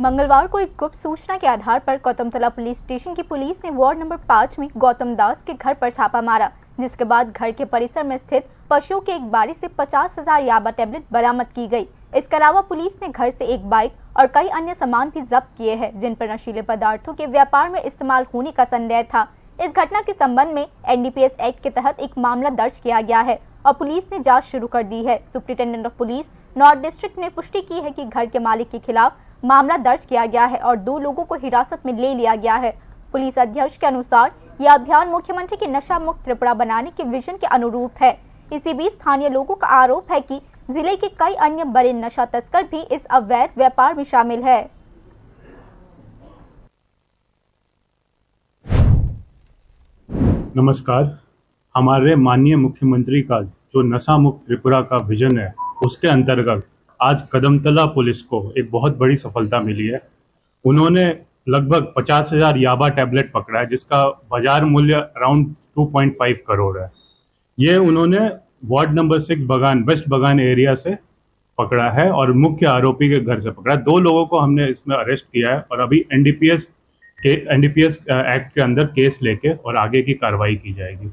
मंगलवार को एक गुप्त सूचना के आधार पर गौतमतला पुलिस स्टेशन की पुलिस ने वार्ड नंबर 5 में गौतम दास के घर पर छापा मारा, जिसके बाद घर के परिसर में स्थित पशुओं के एक बाड़ी से 50,000 याबा टेबलेट बरामद की गई। इसके अलावा पुलिस ने घर से एक बाइक और कई अन्य सामान भी जब्त किए हैं, जिन पर नशीले पदार्थों के व्यापार में इस्तेमाल होने का संदेह था। इस घटना के संबंध में एनडीपीएस एक्ट के तहत एक मामला दर्ज किया गया है और पुलिस ने जांच शुरू कर दी है। Superintendent of police north district ने पुष्टि की है कि घर के मालिक के खिलाफ मामला दर्ज किया गया है और 2 लोगों को हिरासत में ले लिया गया है। पुलिस अध्यक्ष के अनुसार यह अभियान मुख्यमंत्री की नशा मुक्त त्रिपुरा बनाने के विजन के अनुरूप है। इसी बीच स्थानीय लोगों का आरोप है कि जिले के कई अन्य बड़े नशा तस्कर भी इस अवैध व्यापार में शामिल है। नमस्कार। हमारे माननीय मुख्यमंत्री का जो नशा मुक्त त्रिपुरा का विजन है, उसके अंतर्गत आज कदमतला पुलिस को एक बहुत बड़ी सफलता मिली है। उन्होंने लगभग 50,000 याबा टैबलेट पकड़ा है, जिसका बाजार मूल्य अराउंड 2.5 करोड़ है। ये उन्होंने वार्ड नंबर 6 बगान वेस्ट बगान एरिया से पकड़ा है और मुख्य आरोपी के घर से पकड़ा है। 2 लोगों को हमने इसमें अरेस्ट किया है और अभी एनडीपीएस एक्ट के अंदर केस लेके और आगे की कार्रवाई की जाएगी।